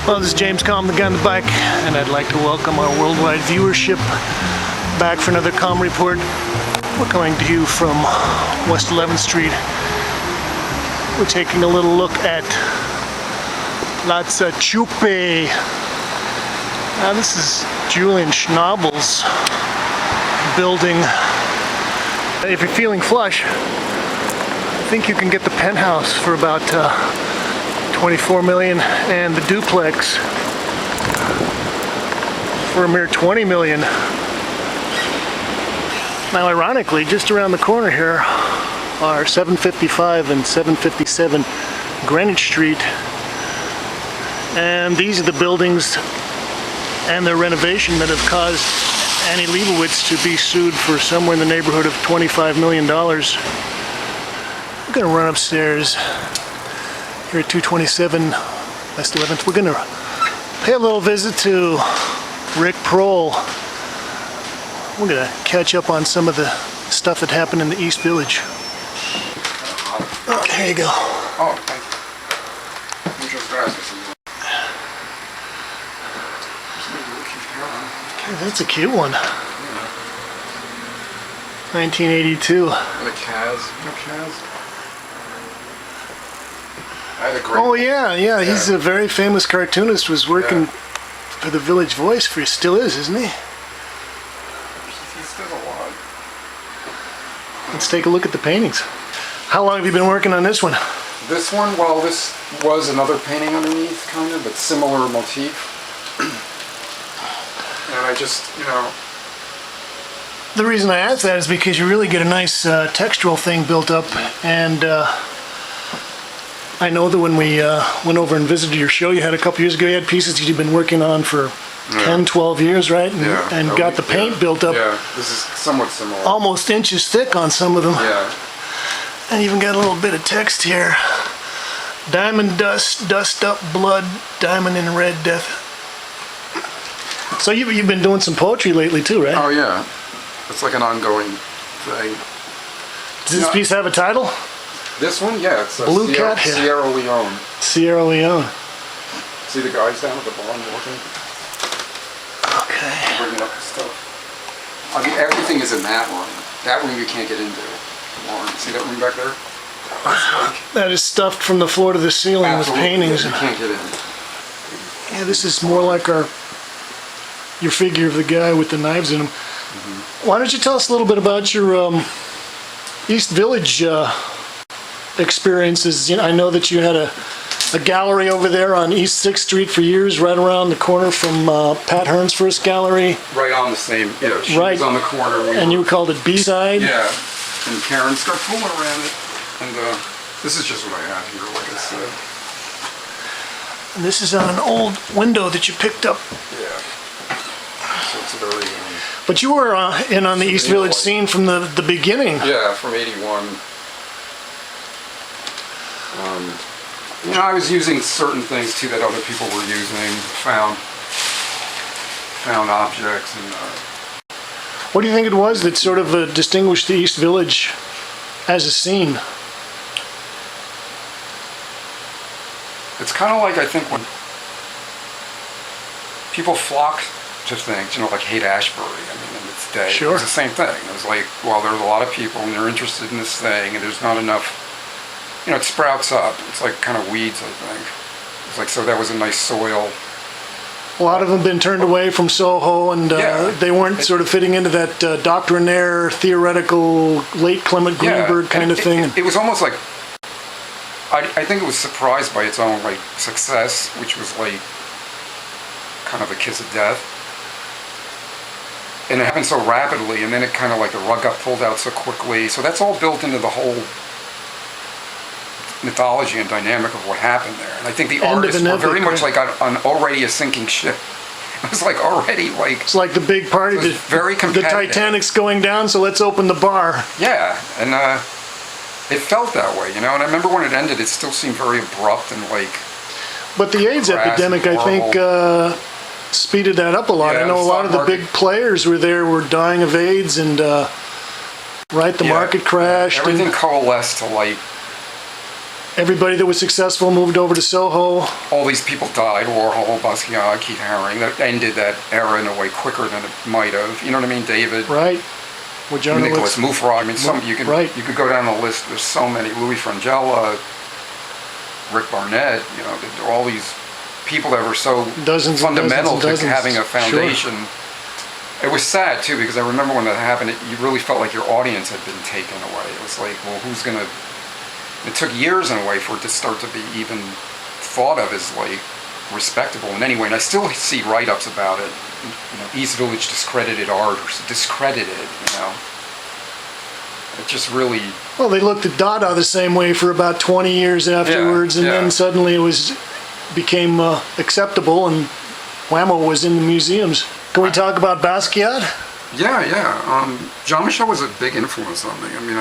Well, this is James Kalm, the guy on the bike, and I'd like to welcome our worldwide viewership back for another Kalm report. We're coming to you from West 11th Street. We're taking a little look at Latza Chupe. Now, this is Julian Schnabel's building. If you're feeling flush, I think you can get the penthouse for about 24 million and the duplex for a mere 20 million. Now, ironically, just around the corner here are 755 and 757 Greenwich Street, and these are the buildings and their renovation that have caused Annie Leibovitz to be sued for somewhere in the neighborhood of $25 million. We're going to run upstairs here at 227 West 11th. We're going to pay a little visit to Rick Prol. We're going to catch up on some of the stuff that happened in the East Village. Oh, here you go. Oh, thank you. Muchas gracias. Okay, that's a cute one. 1982. The Kaz. No Kaz. I had a great Oh yeah. He's a very famous cartoonist. Was working for the Village Voice. He still is, isn't he? He's still alive. Let's take a look at the paintings. How long have you been working on this one? This one, well, this was another painting underneath, kind of, but similar motif. And I just, The reason I ask that is because you really get a nice textural thing built up, and I know that when we went over and visited your show you had a couple years ago, you had pieces you'd been working on for 10, 12 years, right? And got the paint built up. Yeah, this is somewhat similar. Almost inches thick on some of them. Yeah. And even got a little bit of text here. Diamond dust, dust up blood, diamond in red death. So you've been doing some poetry lately too, right? Oh yeah. It's like an ongoing thing. Does this piece have a title? This one? Yeah, it's Blue Cat here. Sierra Leone. Sierra Leone. See the guys down at the barn working? Okay. Bringing up the stuff. I mean, everything is in that room. That room you can't get into. Warren, see that room back there? That is stuffed from the floor to the ceiling. Absolutely. With paintings. Yeah, you can't get in. Yeah, this is more like your figure of the guy with the knives in him. Mm-hmm. Why don't you tell us a little bit about your East Village experiences? I know that you had a gallery over there on East 6th Street for years, right around the corner from Pat Hearn's first gallery. Right on the same, she was on the corner. And you called it B-Side? Yeah, and Karen Scarpula ran it. And this is just what I have here, like I said. And this is on an old window that you picked up. Yeah. So it's very... But you were in on the East Village scene from the beginning. Yeah, from '81. I was using certain things too that other people were using, found objects and... What do you think it was that sort of distinguished the East Village as a scene? It's kind of like, I think, when people flock to things, like Haight-Ashbury, in its day. Sure. It's the same thing. It was like, well, there's a lot of people and they're interested in this thing and there's not enough, it sprouts up. It's like kind of weeds, I think. It's like, so that was a nice soil. A lot of them been turned away from Soho, and they weren't sort of fitting into that doctrinaire, theoretical, late Clement Greenberg kind of thing. It was almost like, I think it was surprised by its own success, which was kind of a kiss of death. And it happened so rapidly, and then it kind of the rug got pulled out so quickly. So that's all built into the whole mythology and dynamic of what happened there. And I think the artists were very much on already a sinking ship. It was already It's like the big party. Very competitive. The Titanic's going down, so let's open the bar. Yeah, and it felt that way, And I remember when it ended, it still seemed very abrupt and But the AIDS epidemic, I think, speeded that up a lot. I know a lot of the big players were dying of AIDS, and the market crashed. Everything coalesced to everybody that was successful moved over to Soho. All these people died, Warhol, Basquiat, Keith Haring. That ended that era in a way quicker than it might have. You know what I mean? David. Right. Nicholas Mufra. I mean, you could go down the list. There's so many. Louis Frangella, Rick Barnett. You know, all these people that were so fundamental to having a foundation. Sure. It was sad too, because I remember when that happened, you really felt like your audience had been taken away. It was like, well, who's gonna? It took years in a way for it to start to be even thought of as like respectable in any way. And I still see write-ups about it. You know, East Village discredited art or discredited. You know, it just really. Well, they looked at Dada the same way for about 20 years afterwards, and then suddenly it became acceptable, and Whammo was in the museums. Can we talk about Basquiat? Yeah. Jean-Michel was a big influence on me. I mean,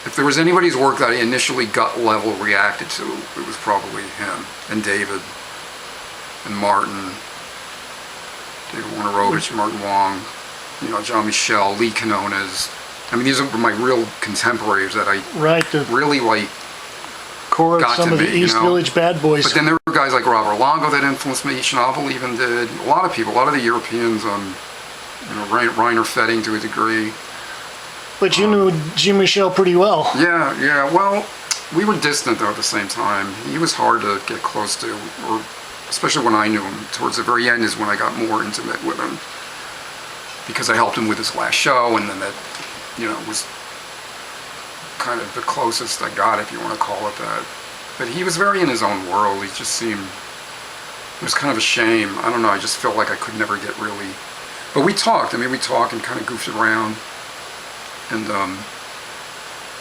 if there was anybody's work that I initially gut level reacted to, it was probably him and David and Martin, David Wojnarowicz, Martin Wong, you know, Jean-Michel, Lee Quinones. I mean, these are my real contemporaries that I really like. Core of some of the East Village bad boys. But then there were guys like Robert Longo that influenced me. Schnabel even did. A lot of people, a lot of the Europeans, you know, Rainer Fetting to a degree. But you knew Jean-Michel pretty well. Yeah. Well, we were distant though at the same time. He was hard to get close to, or especially when I knew him. Towards the very end is when I got more intimate with him, because I helped him with his last show, and then that, you know, was kind of the closest I got, if you want to call it that. But he was very in his own world. He just seemed, it was kind of a shame. I don't know, I just felt like I could never get really, but we talked. I mean, we talked and kind of goofed around, and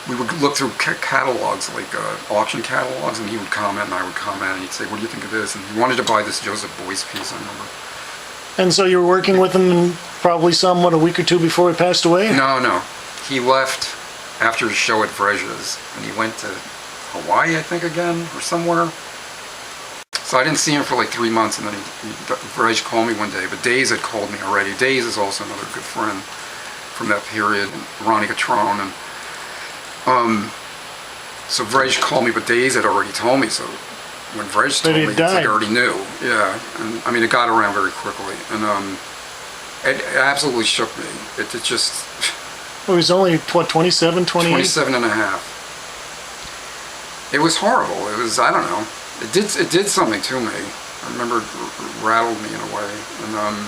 we would look through catalogs, like auction catalogs, and he would comment and I would comment, and he'd say, what do you think of this? And he wanted to buy this Joseph Beuys piece, I remember. And so you were working with him and probably somewhat a week or two before he passed away? No. He left after his show at Vrej's, and he went to Hawaii, I think, again, or somewhere. So I didn't see him for like 3 months, and then Vrej called me one day, but Days had called me already. Days is also another good friend from that period, Ronnie Gatrone, and so Vrej called me, but Days had already told me, so when Vrej told me, it's like I already knew. Yeah, and I mean, it got around very quickly, and it absolutely shook me. It just... Well, he was only, what, 27, 28? 27 and a half. It was horrible. It was, I don't know. It did something to me. I remember it rattled me in a way. And,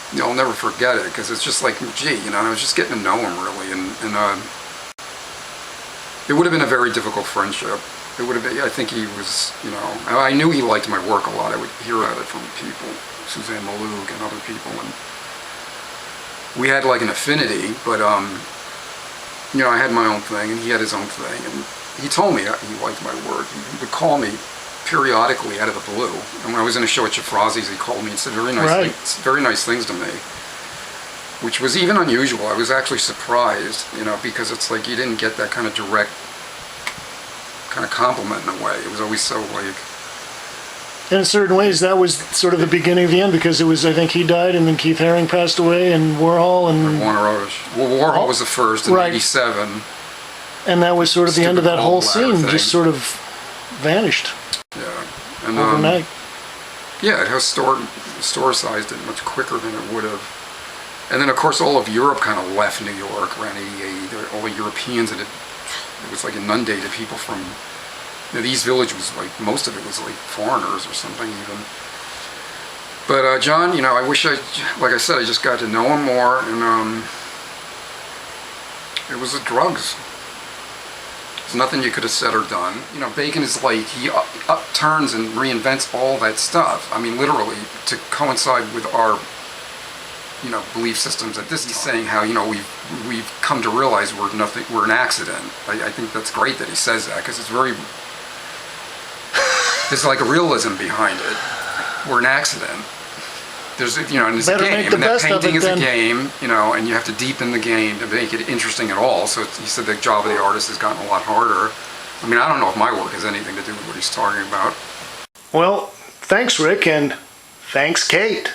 you know, I'll never forget it, because it's just like, gee, you know, I was just getting to know him, really. And it would have been a very difficult friendship. It would have been, I think he was, you know, I knew he liked my work a lot. I would hear about it from people, Suzanne Malug and other people, and we had like an affinity, but you know, I had my own thing and he had his own thing, and he told me he liked my work. He would call me periodically out of the blue, and when I was in a show at Shafrazi's, he called me and said very nice things to me, which was even unusual. I was actually surprised, you know, because it's like you didn't get that kind of direct kind of compliment in a way. It was always so like... In certain ways, that was sort of the beginning of the end, because it was, I think he died, and then Keith Haring passed away, and Warhol, and... Wojnarowicz. Well, Warhol was the first in '87. And that was sort of the end of that whole scene, just sort of vanished. Yeah. And, overnight. Yeah, it has store-sized it much quicker than it would have. And then, of course, all of Europe kind of left New York around '88. All the Europeans, and it was like inundated people from... You know, the East Village was like, most of it was like foreigners or something even. But John, you know, I wish like I said, I just got to know him more, and it was the drugs. There's nothing you could have said or done. You know, Bacon is like, he upturns and reinvents all that stuff. I mean, literally, to coincide with our, you know, belief systems at this time. He's saying how, you know, we've come to realize we're an accident. I think that's great that he says that, because it's very... There's like a realism behind it. We're an accident. There's, you know, and it's a game, and that painting is a game, you know, and you have to deepen the game to make it interesting at all. So he said the job of the artist has gotten a lot harder. I mean, I don't know if my work has anything to do with what he's talking about. Well, thanks, Rick, and thanks, Kate.